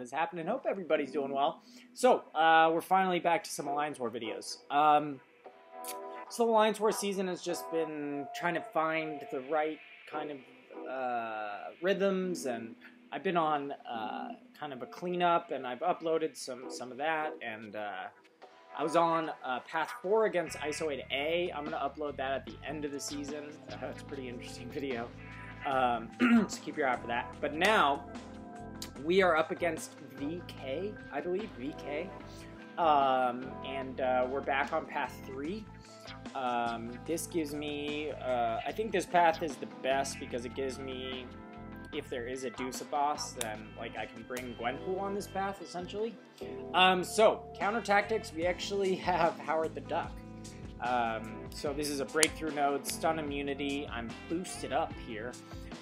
is happening? Hope everybody's doing well. So, we're finally back to some Alliance War videos. So the Alliance War season has just been trying to find the right kind of rhythms, and I've been on kind of a cleanup, and I've uploaded some of that, and I was on Path 4 against Isoid A. I'm going to upload that at the end of the season. It's a pretty interesting video. So keep your eye for that. But now, we are up against VK, I believe, VK. And we're back on Path 3. This gives me, I think this path is the best because it gives me, if there is a Deuce boss, then like I can bring Gwenpool on this path, essentially. So, counter tactics, we actually have Howard the Duck. So this is a breakthrough node, stun immunity. I'm boosted up here.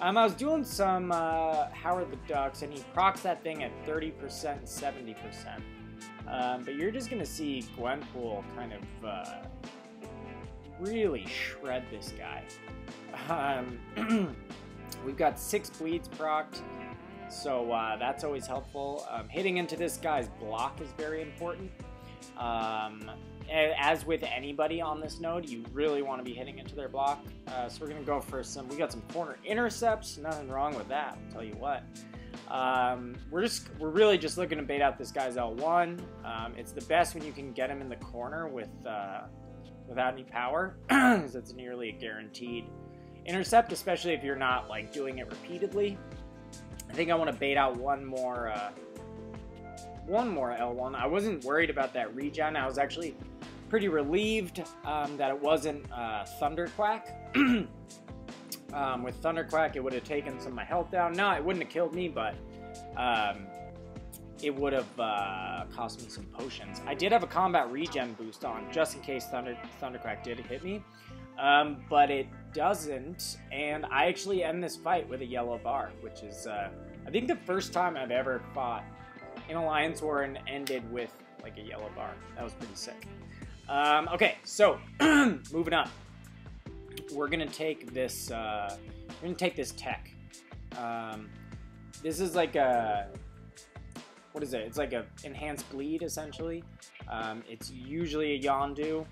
I was doing some Howard the Ducks, and he procs that thing at 30% and 70%. But you're just going to see Gwenpool kind of really shred this guy. We've got 6 bleeds procced, so that's always helpful. Hitting into this guy's block is very important. As with anybody on this node, you really want to be hitting into their block. So we're going to go for some, we got some corner intercepts, nothing wrong with that, I'll tell you what. We're really just looking to bait out this guy's L1. It's the best when you can get him in the corner without any power, because it's nearly a guaranteed intercept, especially if you're not like doing it repeatedly. I think I want to bait out one more L1. I wasn't worried about that regen. I was actually pretty relieved that it wasn't Thunderquack. With Thunderquack, it would have taken some of my health down. No, it wouldn't have killed me, but it would have cost me some potions. I did have a combat regen boost on, just in case Thunderquack did hit me. But it doesn't, and I actually end this fight with a yellow bar, which is, I think the first time I've ever fought in Alliance War and ended with, like, a yellow bar. That was pretty sick. Okay, so, moving up. We're gonna take this, tech. This is like a, what is it? It's like a enhanced bleed, essentially. It's usually a Yondu,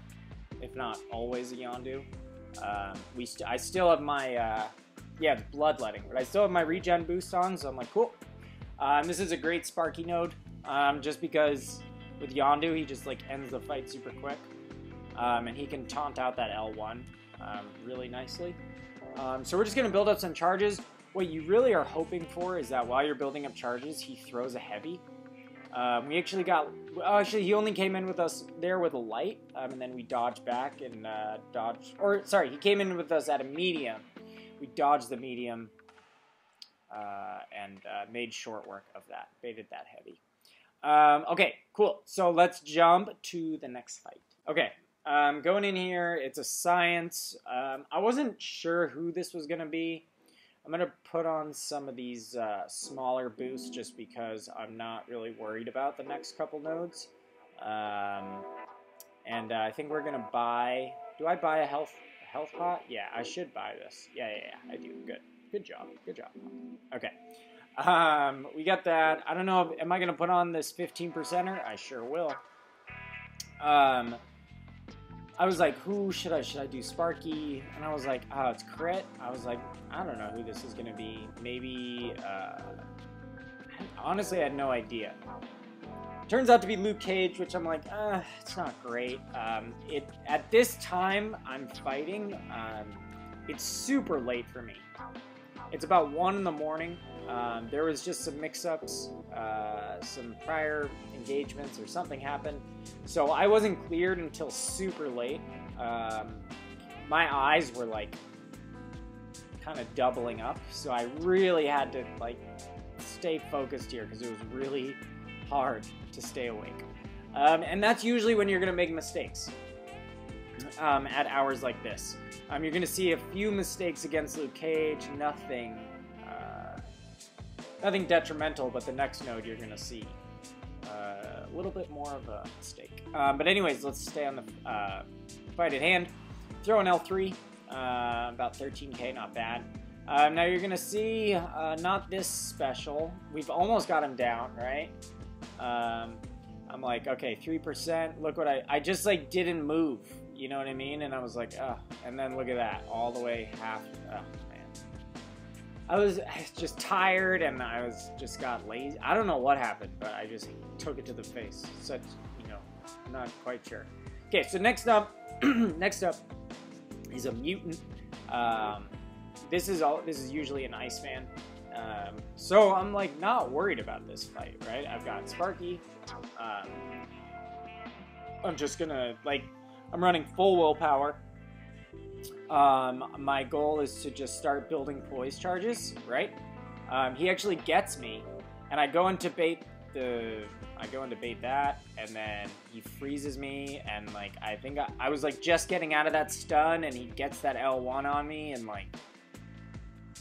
if not always a Yondu. I still have my, yeah, bloodletting, but I still have my regen boost on, so I'm like, cool. This is a great Sparky node, just because with Yondu, he just like ends the fight super quick, and he can taunt out that L1 really nicely. So we're just going to build up some charges. What you really are hoping for is that while you're building up charges, he throws a heavy. We actually got, actually he only came in with us there with a light, and then we dodged back and he came in with us at a medium. We dodged the medium, and made short work of that, baited that heavy. Okay, cool. So let's jump to the next fight. Okay, going in here, it's a science. I wasn't sure who this was going to be. I'm going to put on some of these smaller boosts just because I'm not really worried about the next couple nodes. And I think we're going to buy, do I buy a health pot? Yeah, I should buy this. Yeah, I do. Good. Good job. Good job. Okay. We got that. I don't know, am I going to put on this 15%er? I sure will. I was like, who should I do? Sparky? And I was like, oh, it's Crit. I was like, I don't know who this is going to be. Maybe, honestly, I had no idea. Turns out to be Luke Cage, which I'm like, it's not great. At this time I'm fighting, it's super late for me. It's about 1 in the morning. There was just some mix-ups, some prior engagements or something happened. So I wasn't cleared until super late. My eyes were like kind of doubling up. So I really had to like stay focused here because it was really hard to stay awake. And that's usually when you're going to make mistakes at hours like this. You're going to see a few mistakes against Luke Cage, nothing detrimental, but the next node you're going to see a little bit more of a mistake. But anyways, let's stay on the fight at hand. Throw an L3, about 13k, not bad. Now you're gonna see, not this special. We've almost got him down, right? I'm like, okay, 3%. Look what I just like didn't move. You know what I mean? And I was like, oh. And then look at that, all the way half. Oh man, I was just tired, and I just got lazy. I don't know what happened, but I just took it to the face. Such, you know, I'm not quite sure. Okay, so next up, is a mutant. This is usually an Iceman. So I'm like not worried about this fight, right? I've got Sparky. I'm just gonna I'm running full willpower. My goal is to just start building poise charges, right? He actually gets me, and I go into bait that, and then he freezes me, and like I think I was like just getting out of that stun, and he gets that L1 on me, and like,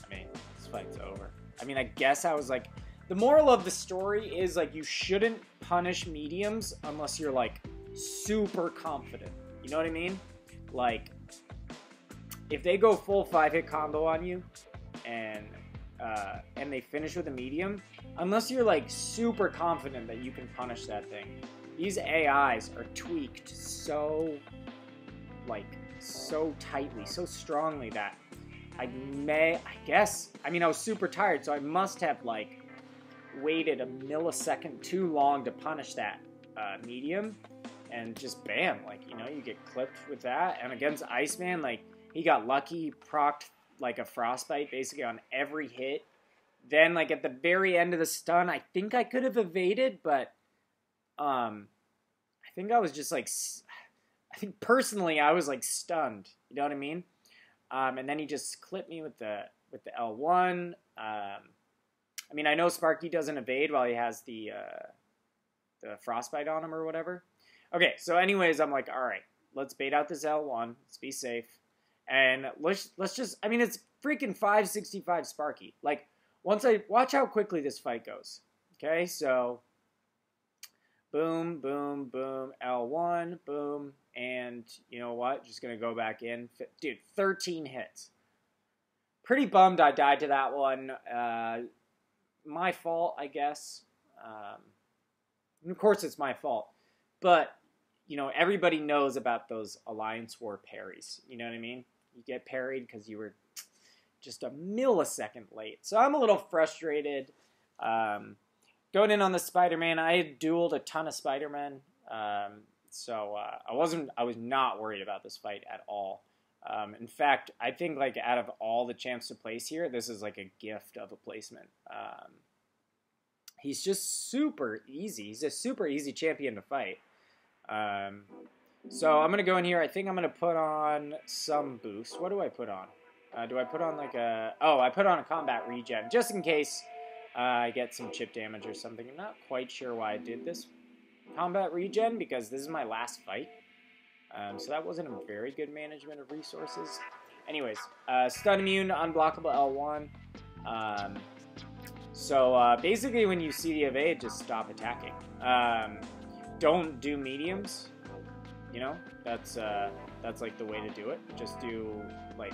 I mean, this fight's over. I mean, I guess I was like, the moral of the story is like you shouldn't punish mediums unless you're like super confident. You know what I mean? Like, if they go full 5-hit combo on you, and they finish with a medium, unless you're like super confident that you can punish that thing, these AIs are tweaked so tightly, so strongly that I mean, I was super tired, so I must have like waited a millisecond too long to punish that medium, and just bam, like, you know, you get clipped with that. And against Iceman, like, he got lucky, procced like a frostbite basically on every hit. Then like at the very end of the stun, I think I could have evaded, but I think I was just like, I think personally I was like stunned. You know what I mean? And then he just clipped me with the L1. I mean, I know Sparky doesn't evade while he has the frostbite on him or whatever. Okay, so anyways, I'm like, all right, let's bait out this L1. Let's be safe, and let's just. I mean, it's freaking 565 Sparky. Like, once I watch how quickly this fight goes. Okay, so boom, boom, boom, L1, boom, and you know what? Just gonna go back in, dude. 13 hits. Pretty bummed I died to that one. My fault, I guess. And of course, it's my fault. But, you know, everybody knows about those Alliance War parries. You know what I mean? You get parried because you were just a millisecond late. So I'm a little frustrated. Going in on the Spider-Man, I had dueled a ton of Spider-Man. So I was not worried about this fight at all. In fact, I think like out of all the champs to place here, this is like a gift of a placement. He's just super easy. He's a super easy champion to fight. So I'm going to go in here. I think I'm going to put on some boost. What do I put on? Do I put on like a... Oh, I put on a combat regen, just in case I get some chip damage or something. I'm not quite sure why I did this combat regen, because this is my last fight. So that wasn't a very good management of resources. Anyways, stun immune, unblockable L1. So basically when you see the evade, just stop attacking. Don't do mediums, you know, that's like the way to do it. Just do like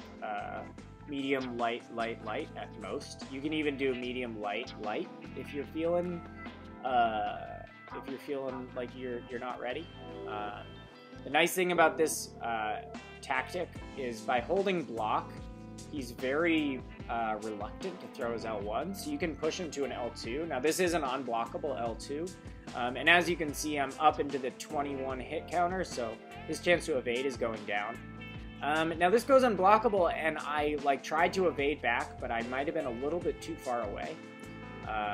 medium, light, light, light at most. You can even do medium, light, light if you're feeling like you're not ready. The nice thing about this tactic is by holding block, he's very reluctant to throw his L1, so you can push him to an L2. Now this is an unblockable L2, and as you can see, I'm up into the 21 hit counter, so his chance to evade is going down. Now this goes unblockable, and I like tried to evade back, but I might have been a little bit too far away.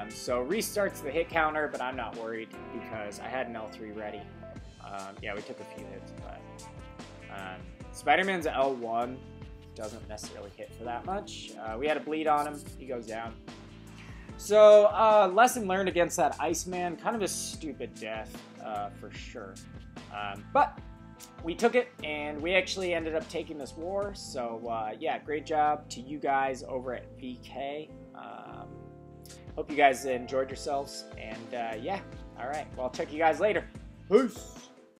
So restarts the hit counter, but I'm not worried because I had an L3 ready. Yeah, we took a few hits, but Spider-Man's L1 doesn't necessarily hit for that much. We had a bleed on him. He goes down. So, lesson learned against that Iceman. Kind of a stupid death, for sure. But we took it, and we actually ended up taking this war. So, yeah, great job to you guys over at VK. Hope you guys enjoyed yourselves. And, yeah, all right. Well, I'll check you guys later. Peace.